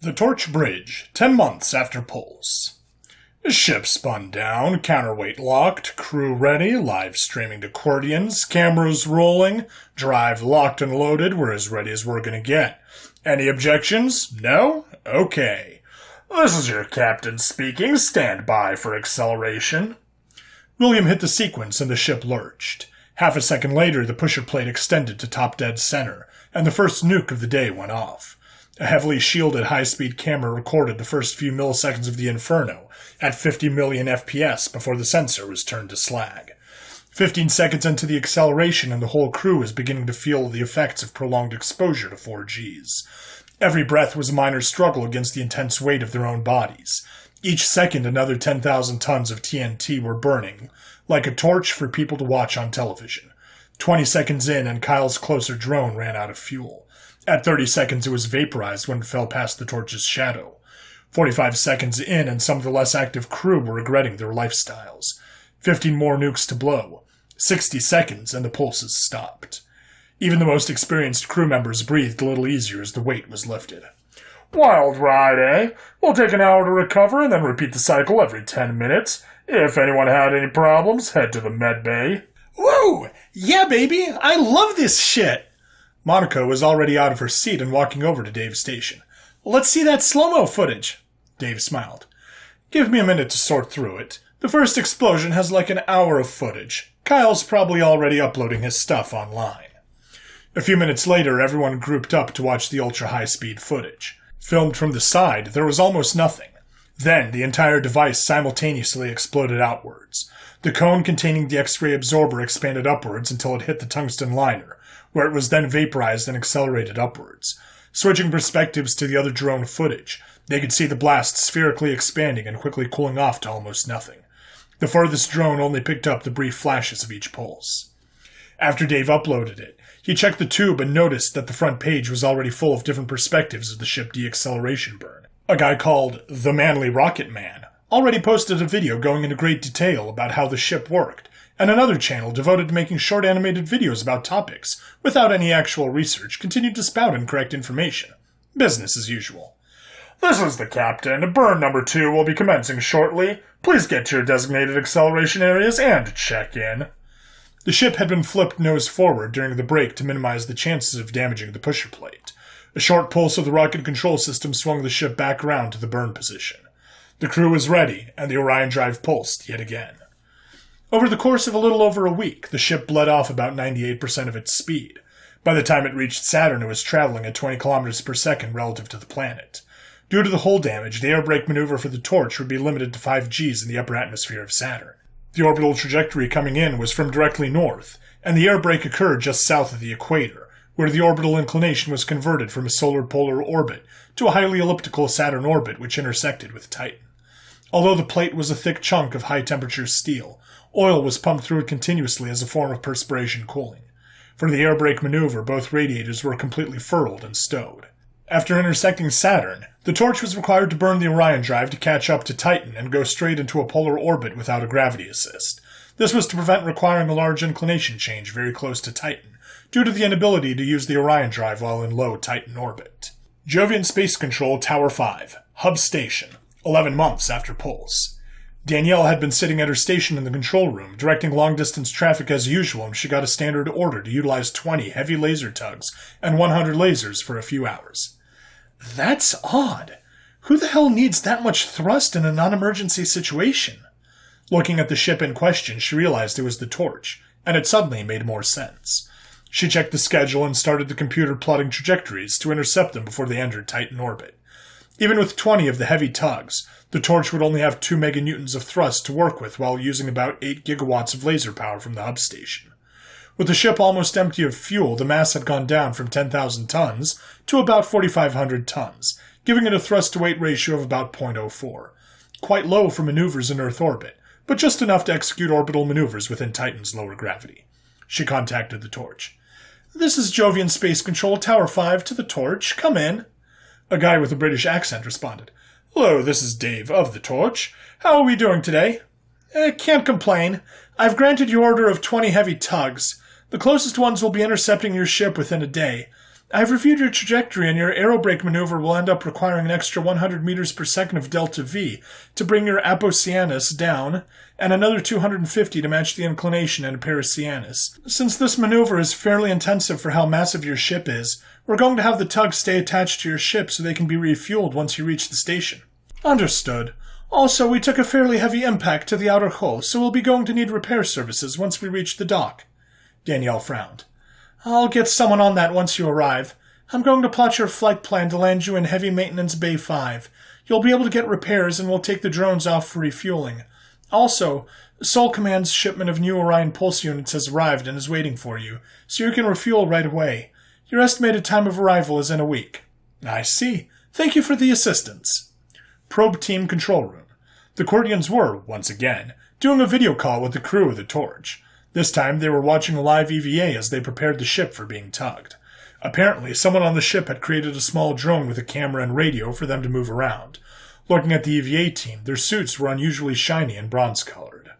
The Torch Bridge, 10 months after pulse. Ship spun down, counterweight locked, crew ready, live streaming to Cordians, cameras rolling, drive locked and loaded, we're as ready as we're gonna get. Any objections? No? Okay. This is your captain speaking, stand by for acceleration. William hit the sequence and the ship lurched. Half a second later, the pusher plate extended to top dead center, and the first nuke of the day went off. A heavily shielded high-speed camera recorded the first few milliseconds of the inferno at 50 million FPS before the sensor was turned to slag. 15 seconds into the acceleration and the whole crew was beginning to feel the effects of prolonged exposure to 4Gs. Every breath was a minor struggle against the intense weight of their own bodies. Each second another 10,000 tons of TNT were burning, like a torch for people to watch on television. 20 seconds in and Kyle's closer drone ran out of fuel. At 30 seconds it was vaporized when it fell past the torch's shadow. 45 seconds in and some of the less active crew were regretting their lifestyles. 15 more nukes to blow. 60 seconds and the pulses stopped. Even the most experienced crew members breathed a little easier as the weight was lifted. Wild ride, eh? We'll take an hour to recover and then repeat the cycle every 10 minutes. If anyone had any problems, head to the med bay. Woo! Yeah, baby! I love this shit! Monica was already out of her seat and walking over to Dave's station. Let's see that slow-mo footage. Dave smiled. Give me a minute to sort through it. The first explosion has like an hour of footage. Kyle's probably already uploading his stuff online. A few minutes later, everyone grouped up to watch the ultra-high-speed footage. Filmed from the side, there was almost nothing. Then, the entire device simultaneously exploded outwards. The cone containing the X-ray absorber expanded upwards until it hit the tungsten liner, where it was then vaporized and accelerated upwards. Switching perspectives to the other drone footage, they could see the blast spherically expanding and quickly cooling off to almost nothing. The farthest drone only picked up the brief flashes of each pulse. After Dave uploaded it, he checked the tube and noticed that the front page was already full of different perspectives of the ship deacceleration burn. A guy called The Manly Rocket Man already posted a video going into great detail about how the ship worked, and another channel devoted to making short animated videos about topics, without any actual research, continued to spout incorrect information. Business as usual. This is the captain. Burn number 2 will be commencing shortly. Please get to your designated acceleration areas and check in. The ship had been flipped nose forward during the break to minimize the chances of damaging the pusher plate. A short pulse of the rocket control system swung the ship back around to the burn position. The crew was ready, and the Orion drive pulsed yet again. Over the course of a little over a week, the ship bled off about 98% of its speed. By the time it reached Saturn, it was traveling at 20 kilometers per second relative to the planet. Due to the hull damage, the air brake maneuver for the Torch would be limited to 5 Gs in the upper atmosphere of Saturn. The orbital trajectory coming in was from directly north, and the air brake occurred just south of the equator, where the orbital inclination was converted from a solar polar orbit to a highly elliptical Saturn orbit which intersected with Titan. Although the plate was a thick chunk of high-temperature steel, oil was pumped through it continuously as a form of perspiration cooling. For the air brake maneuver, both radiators were completely furled and stowed. After intersecting Saturn, the Torch was required to burn the Orion drive to catch up to Titan and go straight into a polar orbit without a gravity assist. This was to prevent requiring a large inclination change very close to Titan, due to the inability to use the Orion drive while in low Titan orbit. Jovian Space Control Tower 5, Hub Station, 11 months after pulse. Danielle had been sitting at her station in the control room, directing long-distance traffic as usual, and she got a standard order to utilize 20 heavy laser tugs and 100 lasers for a few hours. That's odd. Who the hell needs that much thrust in a non-emergency situation? Looking at the ship in question, she realized it was the Torch, and it suddenly made more sense. She checked the schedule and started the computer plotting trajectories to intercept them before they entered Titan orbit. Even with 20 of the heavy tugs, the Torch would only have 2 meganewtons of thrust to work with while using about 8 gigawatts of laser power from the hub station. With the ship almost empty of fuel, the mass had gone down from 10,000 tons to about 4,500 tons, giving it a thrust-to-weight ratio of about 0.04. Quite low for maneuvers in Earth orbit, but just enough to execute orbital maneuvers within Titan's lower gravity. She contacted the Torch. This is Jovian Space Control Tower 5 to the Torch. Come in. A guy with a British accent responded. Hello, this is Dave of the Torch. How are we doing today? Can't complain. I've granted your order of 20 heavy tugs. The closest ones will be intercepting your ship within a day. I've reviewed your trajectory, and your aerobrake maneuver will end up requiring an extra 100 meters per second of delta V to bring your apoceanus down, and another 250 to match the inclination in periceanus. Since this maneuver is fairly intensive for how massive your ship is, we're going to have the tugs stay attached to your ship so they can be refueled once you reach the station. Understood. Also, we took a fairly heavy impact to the outer hull, so we'll be going to need repair services once we reach the dock. Danielle frowned. I'll get someone on that once you arrive. I'm going to plot your flight plan to land you in Heavy Maintenance Bay 5. You'll be able to get repairs, and we'll take the drones off for refueling. Also, Sol Command's shipment of new Orion pulse units has arrived and is waiting for you, so you can refuel right away. Your estimated time of arrival is in a week. I see. Thank you for the assistance. Probe Team Control Room. The Cordians were, once again, doing a video call with the crew of the Torch. This time they were watching a live EVA as they prepared the ship for being tugged. Apparently, someone on the ship had created a small drone with a camera and radio for them to move around. Looking at the EVA team, their suits were unusually shiny and bronze-colored.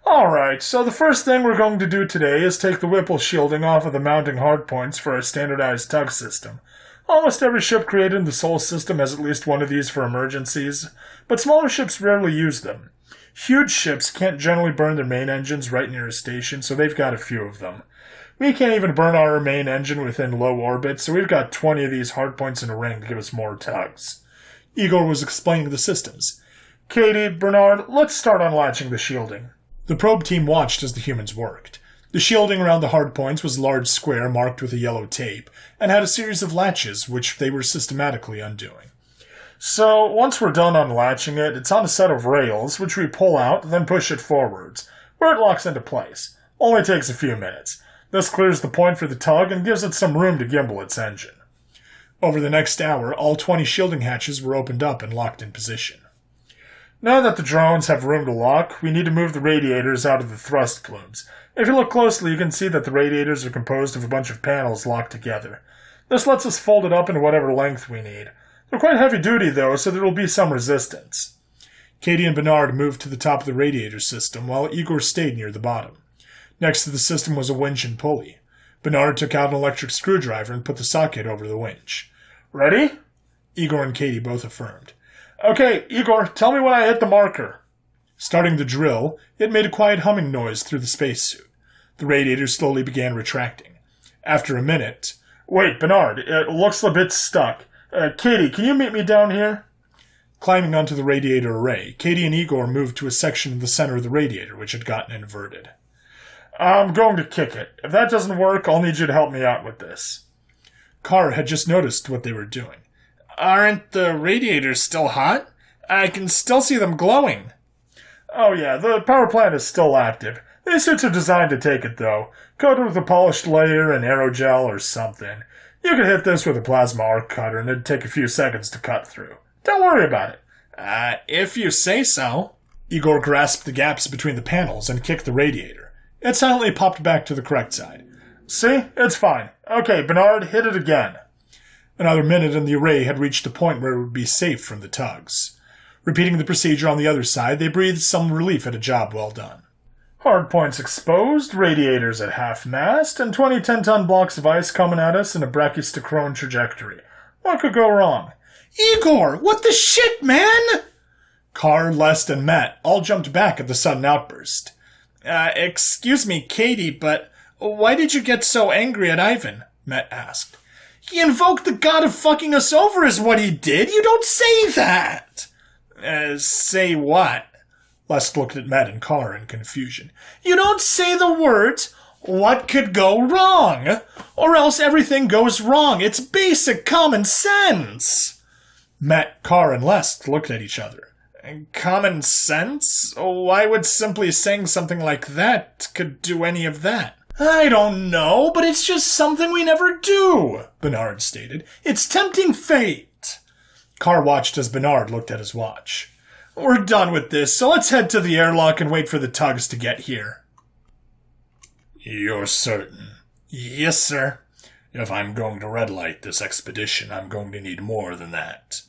Alright, so the first thing we're going to do today is take the Whipple shielding off of the mounting hardpoints for our standardized tug system. Almost every ship created in the Sol system has at least one of these for emergencies, but smaller ships rarely use them. Huge ships can't generally burn their main engines right near a station, so they've got a few of them. We can't even burn our main engine within low orbit, so we've got 20 of these hardpoints in a ring to give us more tugs. Igor was explaining the systems. Katie, Bernard, let's start unlatching the shielding. The probe team watched as the humans worked. The shielding around the hardpoints was a large square marked with a yellow tape, and had a series of latches, which they were systematically undoing. So, once we're done unlatching it, it's on a set of rails, which we pull out, then push it forwards, where it locks into place. Only takes a few minutes. This clears the point for the tug and gives it some room to gimbal its engine. Over the next hour, all 20 shielding hatches were opened up and locked in position. Now that the drones have room to lock, we need to move the radiators out of the thrust plumes. If you look closely, you can see that the radiators are composed of a bunch of panels locked together. This lets us fold it up into whatever length we need. They're quite heavy-duty, though, so there will be some resistance. Katie and Bernard moved to the top of the radiator system, while Igor stayed near the bottom. Next to the system was a winch and pulley. Bernard took out an electric screwdriver and put the socket over the winch. Ready? Igor and Katie both affirmed. Okay, Igor, tell me when I hit the marker. Starting the drill, it made a quiet humming noise through the spacesuit. The radiator slowly began retracting. After a minute... Wait, Bernard, it looks a bit stuck. Katie, can you meet me down here? Climbing onto the radiator array, Katie and Igor moved to a section in the center of the radiator, which had gotten inverted. I'm going to kick it. If that doesn't work, I'll need you to help me out with this. Carr had just noticed what they were doing. Aren't the radiators still hot? I can still see them glowing. Oh yeah, the power plant is still active. These suits are designed to take it, though. Coated with a polished layer and aerogel or something. You could hit this with a plasma arc cutter and it'd take a few seconds to cut through. Don't worry about it. If you say so. Igor grasped the gaps between the panels and kicked the radiator. It silently popped back to the correct side. See? It's fine. Okay, Bernard, hit it again. Another minute and the array had reached a point where it would be safe from the tugs. Repeating the procedure on the other side, they breathed some relief at a job well done. Hardpoints exposed, radiators at half-mast, and 20 10-ton blocks of ice coming at us in a brachistochrone trajectory. What could go wrong? Igor, what the shit, man? Carr, Lest, and Matt all jumped back at the sudden outburst. Excuse me, Katie, but why did you get so angry at Ivan? Matt asked. He invoked the god of fucking us over is what he did. You don't say that. Say what? Lest looked at Matt and Carr in confusion. You don't say the words, what could go wrong? Or else everything goes wrong. It's basic common sense. Matt, Carr, and Lest looked at each other. Common sense? Why would simply saying something like that could do any of that? I don't know, but it's just something we never do, Bernard stated. It's tempting fate. Carr watched as Bernard looked at his watch. We're done with this, so let's head to the airlock and wait for the tugs to get here. You're certain? Yes, sir. If I'm going to red light this expedition, I'm going to need more than that.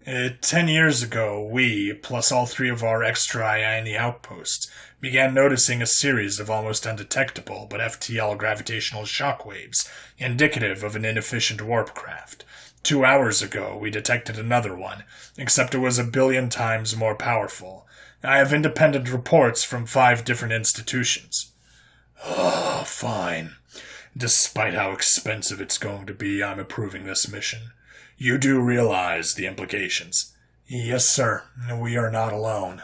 10 years ago, we, plus all 3 of our extra-iony outposts, began noticing a series of almost undetectable but FTL gravitational shockwaves, indicative of an inefficient warp craft. 2 hours ago, we detected another one, except it was 1 billion times more powerful. I have independent reports from 5 different institutions. Oh, fine. Despite how expensive it's going to be, I'm approving this mission. You do realize the implications? Yes, sir. We are not alone.